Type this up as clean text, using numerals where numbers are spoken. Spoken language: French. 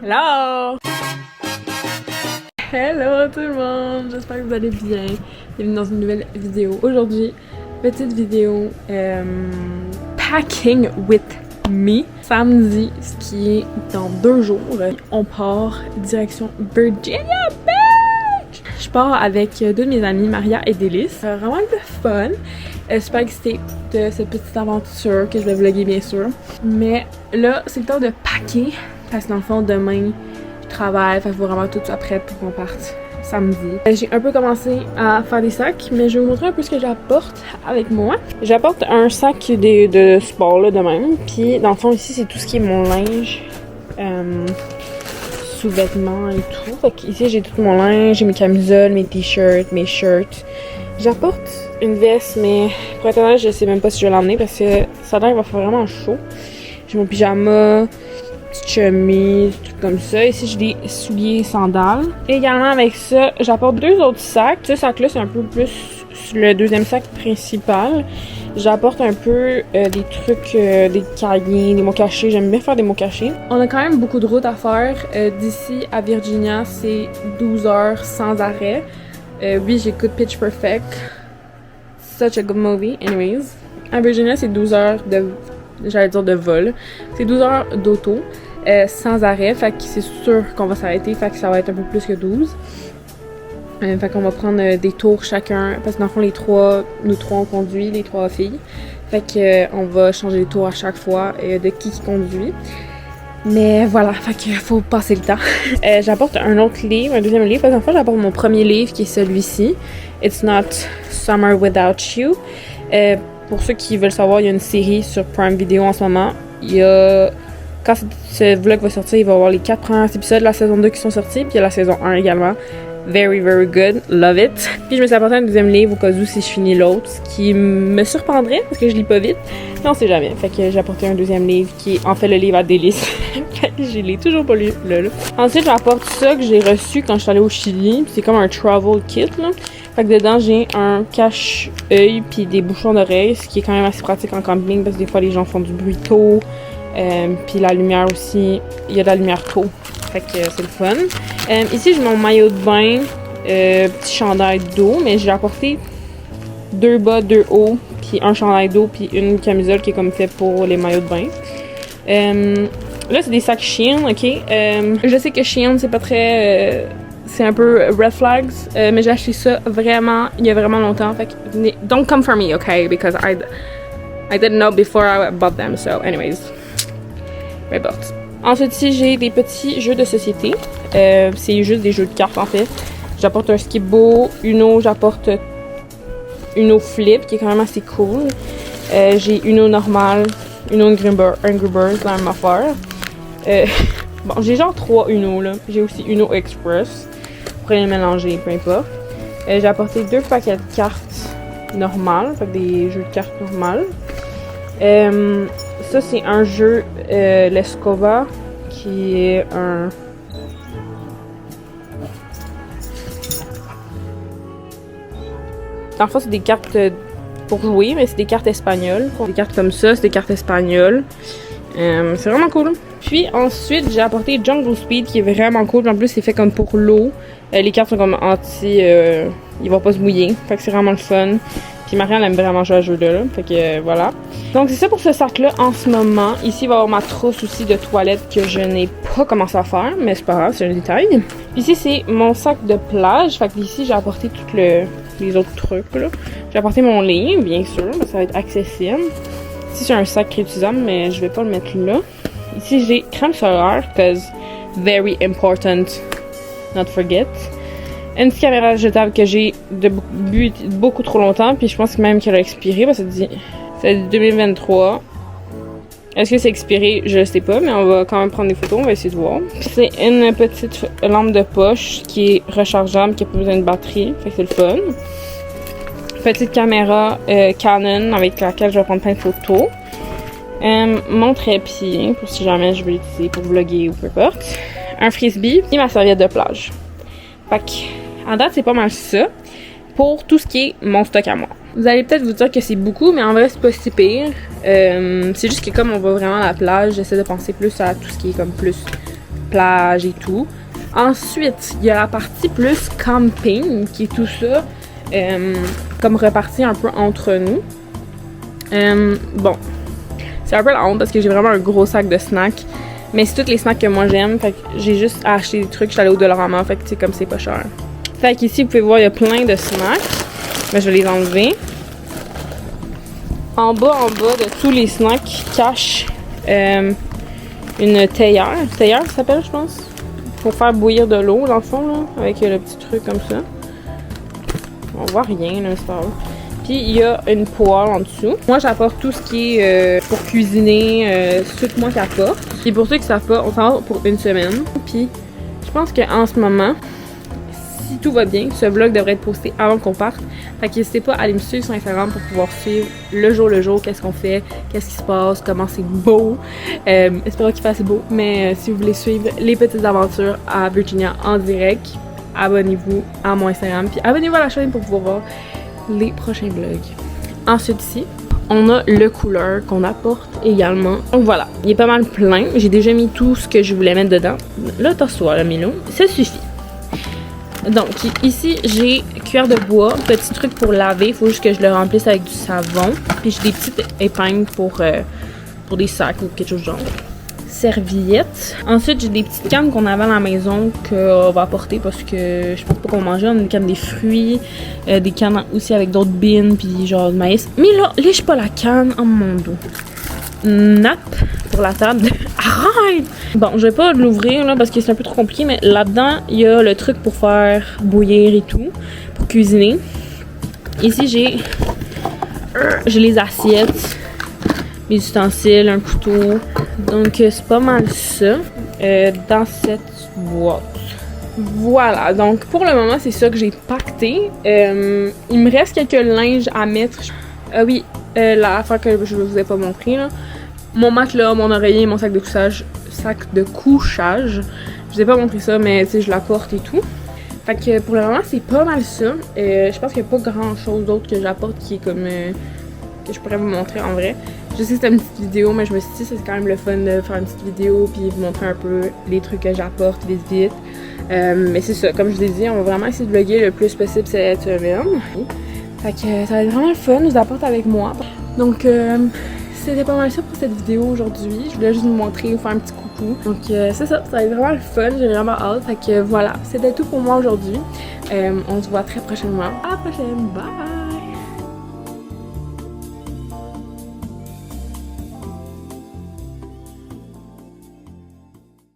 Hello! Hello tout le monde! J'espère que vous allez bien. Bienvenue dans une nouvelle vidéo. Aujourd'hui, petite vidéo Packing with me. Samedi, ce qui est dans 2 jours. On part direction Virginia Beach! Je pars avec 2 de mes amies, Maria et Délice. Vraiment de fun. Super excitée de cette petite aventure que je vais vlogger bien sûr. Mais là, c'est le temps de packer. Parce que dans le fond, demain, je travaille, fait qu'il faut vraiment tout soit prêt pour qu'on parte samedi. J'ai un peu commencé à faire des sacs, mais je vais vous montrer un peu ce que j'apporte avec moi. J'apporte un sac de sport là, de même. Puis dans le fond, ici, c'est tout ce qui est mon linge, sous-vêtements et tout. Fait qu'ici, j'ai tout mon linge, j'ai mes camisoles, mes t-shirts, mes shirts. J'apporte une veste, mais pour être honnête, je sais même pas si je vais l'emmener parce que ça a l'air qu'il va faire vraiment chaud. J'ai mon pyjama, petite chemise, tout comme ça. Ici, j'ai des souliers sandales. Et également, avec ça, j'apporte 2 autres sacs. Ce sac-là, c'est un peu plus le deuxième sac principal. J'apporte un peu des trucs, des cahiers, des mots cachés. J'aime bien faire des mots cachés. On a quand même beaucoup de routes à faire. D'ici à Virginia, c'est 12 heures sans arrêt. Oui, j'écoute Pitch Perfect. Such a good movie. Anyways. À Virginia, c'est 12 heures de vol. C'est 12 heures d'auto. Sans arrêt, fait que c'est sûr qu'on va s'arrêter, fait que ça va être un peu plus que 12. Fait qu'on va prendre des tours chacun, parce que dans le fond, nous trois on conduit, les 3 filles. Fait que on va changer les tours à chaque fois de qui conduit. Mais voilà, fait que faut passer le temps. J'apporte un autre livre, un deuxième livre. Parce qu'en fait, j'apporte mon premier livre qui est celui-ci. It's Not Summer Without You. Pour ceux qui veulent savoir, il y a une série sur Prime Video en ce moment. Quand ce vlog va sortir, il va y avoir les 4 premiers épisodes de la saison 2 qui sont sortis, puis il y a la saison 1 également. Very, very good. Love it. Puis je me suis apporté un deuxième livre au cas où si je finis l'autre, ce qui me surprendrait parce que je lis pas vite. Mais on sait jamais. Fait que j'ai apporté un deuxième livre qui est en fait le livre à Délice. Fait que je l'ai toujours pas lu là. Ensuite, j'apporte ça que j'ai reçu quand je suis allée au Chili. C'est comme un travel kit là. Fait que dedans, j'ai un cache-œil puis des bouchons d'oreilles, ce qui est quand même assez pratique en camping parce que des fois les gens font du bruit tôt. Puis la lumière aussi, il y a de la lumière tôt. Fait que c'est le fun. Ici, j'ai mon maillot de bain, petit chandail d'eau, mais j'ai apporté 2 bas, 2 hauts, puis un chandail d'eau, puis une camisole qui est comme fait pour les maillots de bain. Là, c'est des sacs Shein, ok? Je sais que Shein, c'est pas très... c'est un peu red flags, mais j'ai acheté ça vraiment, il y a vraiment longtemps. Fait que, don't come for me, ok? Because I didn't know before I bought them, so anyways. Peu importe. Ensuite, ici, j'ai des petits jeux de société. C'est juste des jeux de cartes, en fait. J'apporte un Skip-Bo. Uno, j'apporte Uno Flip, qui est quand même assez cool. J'ai Uno normal, Uno Angry Birds, la même affaire. Bon, j'ai genre 3 Uno, là. J'ai aussi Uno Express. Vous pourrez les mélanger, peu importe. J'ai apporté 2 paquets de cartes normales, fait que des jeux de cartes normales. Ça, c'est un jeu l'Escova qui est un... En fait, c'est des cartes pour jouer, mais c'est des cartes espagnoles. Des cartes comme ça, c'est des cartes espagnoles. C'est vraiment cool. Puis ensuite, j'ai apporté Jungle Speed qui est vraiment cool. En plus, c'est fait comme pour l'eau. Les cartes sont comme anti... ils vont pas se mouiller. Fait que c'est vraiment le fun. Puis Marianne aime vraiment jouer à ce jeu-là. Fait que voilà. Donc c'est ça pour ce sac-là en ce moment. Ici, il va y avoir ma trousse aussi de toilette que je n'ai pas commencé à faire. Mais c'est pas grave, c'est un détail. Ici, c'est mon sac de plage. Fait que ici, j'ai apporté tous les autres trucs, là. J'ai apporté mon livre, bien sûr. Ça va être accessible. Ici, c'est un sac réutilisable, mais je vais pas le mettre là. Ici, j'ai crème solaire, because very important, not forget. Une petite caméra jetable que j'ai bu beaucoup trop longtemps, puis je pense même qu'elle a expiré, parce que c'est 2023. Est-ce que c'est expiré? Je ne sais pas, mais on va quand même prendre des photos, on va essayer de voir. C'est une petite lampe de poche qui est rechargeable, qui n'a pas besoin de batterie, fait que c'est le fun. Petite caméra Canon avec laquelle je vais prendre plein de photos. Mon trépied, pour si jamais je veux l'utiliser pour vlogger ou peu importe. Un frisbee et ma serviette de plage. Fait que, en date, c'est pas mal ça pour tout ce qui est mon stock à moi. Vous allez peut-être vous dire que c'est beaucoup, mais en vrai, c'est pas si pire. C'est juste que comme on va vraiment à la plage, j'essaie de penser plus à tout ce qui est comme plus plage et tout. Ensuite, il y a la partie plus camping, qui est tout ça, comme reparti un peu entre nous. Bon, c'est un peu la honte parce que j'ai vraiment un gros sac de snacks. Mais c'est tous les snacks que moi j'aime, fait que j'ai juste acheté des trucs, je suis allée au Dollarama, fait que c'est comme c'est pas cher. Fait qu'ici, vous pouvez voir, il y a plein de snacks. Mais je vais les enlever. En bas de tous les snacks, cache une théière. Théière, ça s'appelle, je pense. Pour faire bouillir de l'eau, dans le fond, là, avec le petit truc comme ça. On voit rien, là, c'est pas grave. Puis il y a une poêle en dessous. Moi, j'apporte tout ce qui est pour cuisiner, c'est tout moi qui apporte. Et pour ceux qui savent pas, on s'en va pour une semaine. Puis je pense qu'en ce moment, si tout va bien, ce vlog devrait être posté avant qu'on parte. Fait qu'hésitez pas à aller me suivre sur Instagram pour pouvoir suivre le jour, qu'est-ce qu'on fait, qu'est-ce qui se passe, comment c'est beau. Espérons qu'il fasse beau, mais si vous voulez suivre les petites aventures à Virginia en direct, abonnez-vous à mon Instagram. Puis abonnez-vous à la chaîne pour pouvoir voir les prochains vlogs. Ensuite ici, on a le couleur qu'on apporte également. Donc voilà, il est pas mal plein. J'ai déjà mis tout ce que je voulais mettre dedans. Là, t'assois, là, Milo. Ça suffit. Donc ici, j'ai cuillère de bois, petit truc pour laver. Il faut juste que je le remplisse avec du savon. Puis j'ai des petites épingles pour des sacs ou quelque chose de genre. Serviettes. Ensuite, j'ai des petites cannes qu'on avait à la maison qu'on va apporter parce que je pense pas qu'on mangeait. On a des cannes des fruits, des cannes aussi avec d'autres beans, puis genre de maïs. Mais là, lèche pas la canne. Oh mon dos. Nappe pour la table. Arrête! Bon, je vais pas l'ouvrir là parce que c'est un peu trop compliqué, mais là-dedans, il y a le truc pour faire bouillir et tout, pour cuisiner. Ici, j'ai les assiettes, mes ustensiles, un couteau. Donc, c'est pas mal ça dans cette boîte. Voilà, donc pour le moment, c'est ça que j'ai pacté. Il me reste quelques linges à mettre. Ah oui, l'affaire que je vous ai pas montré là. Mon matelas, mon oreiller, mon sac de couchage. Je vous ai pas montré ça, mais tu sais, je la porte et tout. Fait que pour le moment, c'est pas mal ça. Je pense qu'il n'y a pas grand chose d'autre que j'apporte qui est comme que je pourrais vous montrer en vrai. Je sais que c'était une petite vidéo, mais je me suis dit c'est quand même le fun de faire une petite vidéo puis vous montrer un peu les trucs que j'apporte vite vite. Mais c'est ça, comme je vous ai dit, on va vraiment essayer de vlogger le plus possible cette semaine. Fait que ça va être vraiment le fun, je vous apporte avec moi. Donc c'était pas mal ça pour cette vidéo aujourd'hui. Je voulais juste vous montrer, vous faire un petit coucou. Donc c'est ça, ça va être vraiment le fun, j'ai vraiment hâte. Fait que voilà, c'était tout pour moi aujourd'hui. On se voit très prochainement. À la prochaine, bye!